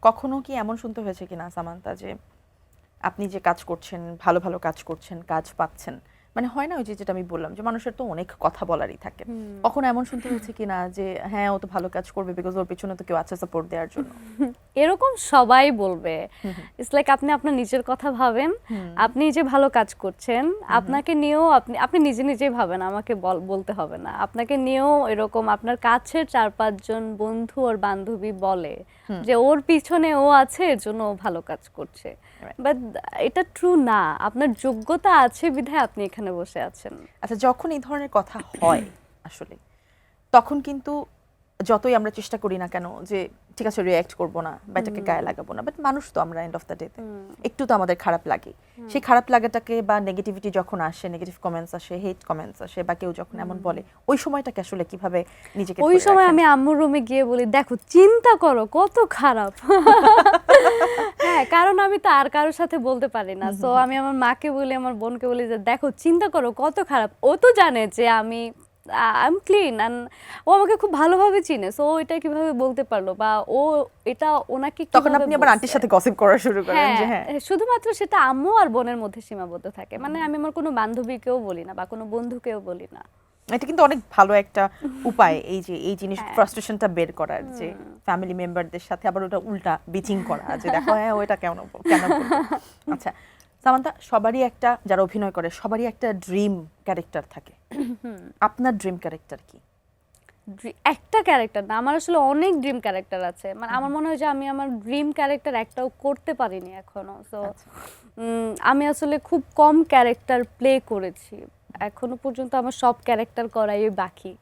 কখনো কি এমন শুনতে হয়েছে কিনা সামান্তা যে আপনি যে কাজ করছেন, ভালো ভালো কাজ করছেন, কাজ পাচ্ছেন, মানে হয় না ওই যে যেটা আমি বললাম যে মানুষের তো অনেক কথা বলারই থাকে, কখনো এমন শুনতে হয়েছে কিনা যে হ্যাঁ ও তো ভালো কাজ করবে বিকজ ওর পিছনে তো কেউ আছে সাপোর্ট দেওয়ার জন্য? এরকম সবাই বলবে। ইটস লাইক আপনি আপনার নিজের কথা ভাবেন, আপনি যে ভালো কাজ করছেন, আপনাকে নিয়েও আপনি নিজে নিজেই ভাবেন, আমাকে বলতে হবে না। আপনাকে নিয়েও এরকম আপনার কাছের 4-5 জন বন্ধু আর বান্ধবী বলে যে ওর পিছনে ও আছে এর জন্য ও ভালো কাজ করছে, বাট এটা ট্রু না। আপনার যোগ্যতা আছে বিধায় আপনি এখানে বসে আছেন। আচ্ছা, যখন এই ধরনের কথা হয় আসলে তখন কিন্তু যতই আমরা চেষ্টা করি না কেন যে ঠিক আছে রিঅ্যাক্ট করবো না বা এটাকে গায়ে লাগাবো না, বাট মানুষ তো আমরা এন্ড অফ দ্য ডেতে একটু তো আমাদের খারাপ লাগে। সেই খারাপ লাগাটাকে বা নেগেটিভিটি যখন আসে, নেগেটিভ কমেন্টস আসে, হেট কমেন্টস আসে বা কেউ যখন এমন বলে, ওই সময়টাকে আসলে কিভাবে নিজেকে ওই সময় আমি আম্মুর রুমে গিয়ে বলি দেখো চিন্তা করো কত খারাপ। হ্যাঁ, কারণ আমি তো আর কারোর সাথে বলতে পারি না, সো আমি আমার মাকে বলি, আমার বোনকে বলি যে দেখো চিন্তা করো কত খারাপ। ও তো জানে যে আমি আই এম ক্লিন এন্ড ও আমাকে খুব ভালোভাবে চিনে, সো এটা কিভাবে বলতে পারলো বা ও এটা ওনাকে কিভাবে তখন আপনি আবার আন্টির সাথে গসিপ করা শুরু করেন যে হ্যাঁ শুধুমাত্র সেটা আম্মু আর বোনের মধ্যে সীমাবদ্ধ থাকে, মানে আমি আমার কোনো বান্ধবীকেও বলি না বা কোনো বন্ধুকেও বলি না। এটা কিন্তু অনেক ভালো একটা উপায়, এই যে এই জিনিস ফ্রাস্ট্রেশনটা বের করার, যে ফ্যামিলি মেম্বারদের সাথে আবার ওটা উল্টা বিচিং করা যে দেখো হ্যাঁ ওইটা কেন কেন বলবো। আচ্ছা সামান্তা, সবারই একটা, যারা অভিনয় করে সবারই একটা ড্রিম ক্যারেক্টার থাকে, আপনার ড্রিম ক্যারেক্টার কি? একটা ক্যারেক্টার না, আমার আসলে অনেক ড্রিম ক্যারেক্টার আছে। মানে আমার মনে হয় যে আমি আমার ড্রিম ক্যারেক্টার একটাও করতে পারিনি এখনো। সো আমি আসলে খুব কম ক্যারেক্টার প্লে করেছি এখনো পর্যন্ত, আমার সব ক্যারেক্টার করাই বাকি।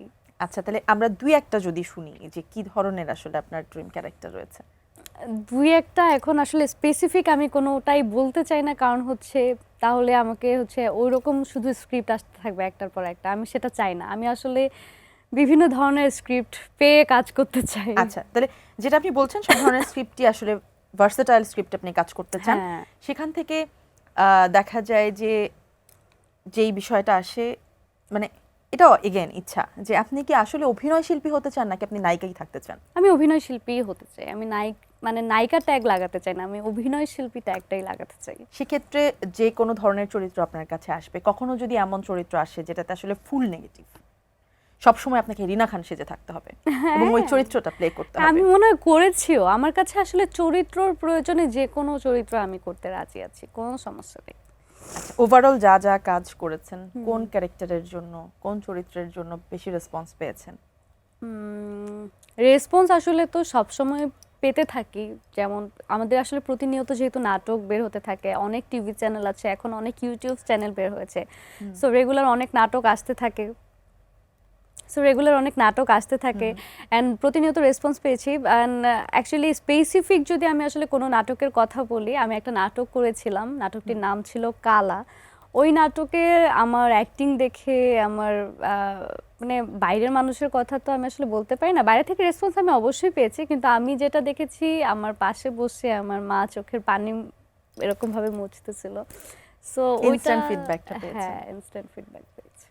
আচ্ছা, তাহলে আমরা দুই একটা যদি শুনি যে কি ধরনের আসলে আপনার ড্রিম ক্যারেক্টার রয়েছে। দুই একটা এখন আসলে স্পেসিফিক আমি কোনোটাই বলতে চাই না, কারণ হচ্ছে তাহলে আমাকে হচ্ছে ওইরকম শুধু স্ক্রিপ্ট আসতে থাকবে একটার পর একটা, আমি সেটা চাই না। আমি আসলে বিভিন্ন ধরনের স্ক্রিপ্ট পেয়ে কাজ করতে চাই। আচ্ছা, তাহলে যেটা আপনি বলছেন সব ধরনের স্ক্রিপ্টই আসলে ভার্সেটাইল স্ক্রিপ্ট আপনি কাজ করতে চান, সেখান থেকে দেখা যায় যে যেই বিষয়টা আসে, মানে এটাও এগেন ইচ্ছা যে আপনি কি আসলে অভিনয় শিল্পী হতে চান নাকি আপনি নায়িকাই থাকতে চান? আমি অভিনয় শিল্পী হতে চাই। আমি মানে নায়িকা ট্যাগ লাগাতে চাই না, আমি অভিনয় শিল্পী ট্যাগটাই লাগাতে চাই। সেক্ষেত্রে যে কোনো ধরনের চরিত্র আপনার কাছে আসবে, কখনো যদি এমন চরিত্র আসে যেটাতে আসলে ফুল নেগেটিভ, সবসময় আপনাকে রিনা খান সেজে থাকতে হবে এবং ওই চরিত্রটা প্লে করতে হবে? আমি মনে হয় করেছিও। আমার কাছে আসলে চরিত্রর প্রয়োজনে যে কোনো চরিত্র আমি করতে রাজি আছি, কোনো সমস্যা নেই। আচ্ছা, ওভারঅল যা যা কাজ করেছেন, কোন ক্যারেক্টারের জন্য, কোন চরিত্রের জন্য বেশি রেসপন্স পেয়েছেন? রেসপন্স আসলে তো সবসময় পেতে থাকি, যেমন আমাদের আসলে প্রতিনিয়ত যেহেতু নাটক বের হতে থাকে, অনেক টিভি চ্যানেল আছে, এখন অনেক ইউটিউব চ্যানেল বের হয়েছে, সো রেগুলার অনেক নাটক আসতে থাকে অ্যান্ড প্রতিনিয়ত রেসপন্স পেয়েছি। অ্যান্ড অ্যাকচুয়ালি স্পেসিফিক যদি আমি আসলে কোনো নাটকের কথা বলি, আমি একটা নাটক করেছিলাম, নাটকটির নাম ছিল কালা। ওই নাটকে আমার অ্যাক্টিং দেখে আমার মানে বাইরের মানুষের কথা তো আমি আসলে বলতে পারি না, বাইরে থেকে রেসপন্স আমি অবশ্যই পেয়েছি, কিন্তু আমি যেটা দেখেছি আমার পাশে বসে আমার মা চোখের পানি এরকম ভাবে মুছতেছিল, সো ওইটা ইনস্ট্যান্ট ফিডব্যাকটা পেয়েছেন? হ্যাঁ, ইনস্ট্যান্ট ফিডব্যাক পেয়েছি।